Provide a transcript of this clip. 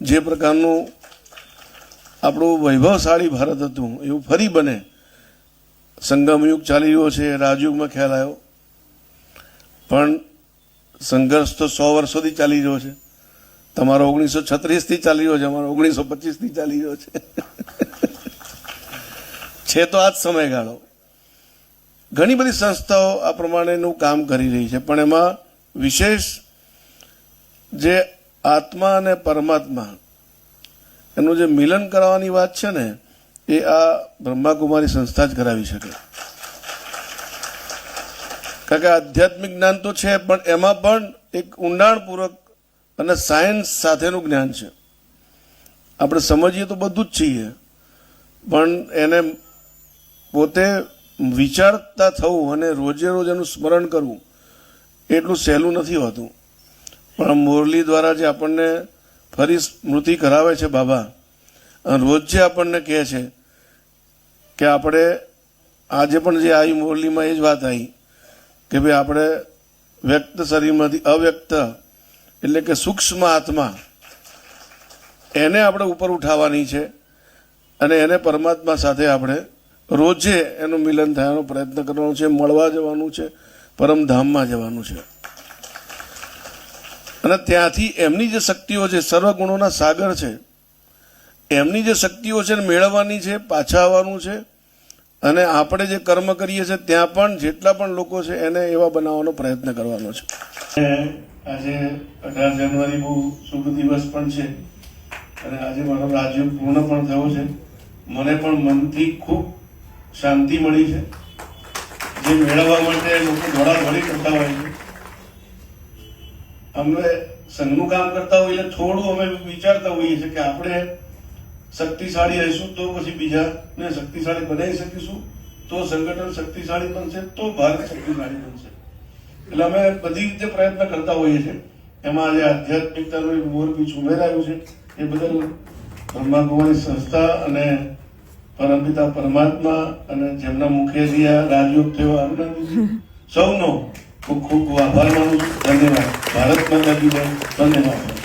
જે પ્રકારનું આપણું વૈભવશાળી ભારત હતું એવું ફરી બને. સંગમયુગ ચાલી રહ્યો છે, રાજયુગમાં ખ્યાલ આવ્યો, પણ સંઘર્ષ તો 100 વર્ષોથી ચાલી રહ્યો છે. તમારો 1936થી ચાલી રહ્યો છે, અમારો 1925થી ચાલી રહ્યો છે તો આ જ સમયગાળો. ઘણી બધી સંસ્થાઓ આ પ્રમાણેનું કામ કરી રહી છે, પણ એમાં વિશેષ જે આત્મા અને પરમાત્મા એનું જે મિલન કરાવવાની વાત છે ને, એ આ બ્રહ્માકુમારી સંસ્થા જ કરાવી શકે. કારણ કે આધ્યાત્મિક જ્ઞાન તો છે, પણ એમાં પણ એક ઊંડાણપૂર્વક અને સાયન્સ સાથેનું જ્ઞાન છે. આપણે સમજીએ તો બધું જ છીએ, પણ એને પોતે વિચારતા થવું અને રોજે રોજ એનું સ્મરણ કરવું એટલું સહેલું નથી હોતું. પણ મોરલી દ્વારા જે આપણને ફરી સ્મૃતિ કરાવે છે બાબા, અને રોજ જે આપણને કહે છે કે આપણે આજે પણ જે આવી મોરલીમાં એ જ વાત આવી કે ભાઈ આપણે વ્યક્ત શરીરમાંથી અવ્યક્ત એટલે કે સૂક્ષ્મ આત્મા એને આપણે ઉપર ઉઠાવવાની છે, અને એને પરમાત્મા સાથે આપણે રોજે એનું મિલન થવાનો પ્રયત્ન કરવાનો છે, મળવા જવાનું છે, પરમધામમાં જવાનું છે. અને ત્યાંથી એમની જે શક્તિઓ છે, સર્વગુણોના સાગર છે, એમની જે શક્તિઓ છે મેળવવાની છે, પાછા આવવાનું છે. અને આપણે જે કર્મ કરીએ છીએ ત્યાં પણ જેટલા પણ લોકો છે એને એવા બનાવવાનો પ્રયત્ન કરવાનો છે. આજે 18 જાન્યુઆરી બહુ શુભ દિવસ પણ છે, અને આજે મારો રાજયોગ પૂર્ણ પણ થયો છે. મને પણ મનથી ખૂબ શાંતિ મળી છે. જે મેળવવા માટે લોકો દોડાદોડી કરતા હોય છે, અમે સંઘનું કામ કરતા હોઈએ થોડું અમે વિચારતા હોઈએ છીએ કે આપણે શક્તિશાળી રહીશું તો પછી બીજાને શક્તિશાળી બનાવી શકીશું, તો સંગઠન શક્તિશાળી બનશે, તો ભારત શક્તિશાળી બનશે. એટલે અમે બધી રીતે પ્રયત્ન કરતા હોઈએ છીએ. એમાં આજે આધ્યાત્મિકતાનું એક મોરબીજ ઉમેરાયું છે. એ બદલ બ્રહ્માકુમારી સંસ્થા અને પરમપિતા પરમાત્મા અને જેમના મુખેથી આ રાજયોગ થયો આનંદ સૌનો ખૂબ ખૂબ આભાર માનું છું. ધન્યવાદ. ભારત માતા કી જય. ધન્યવાદ.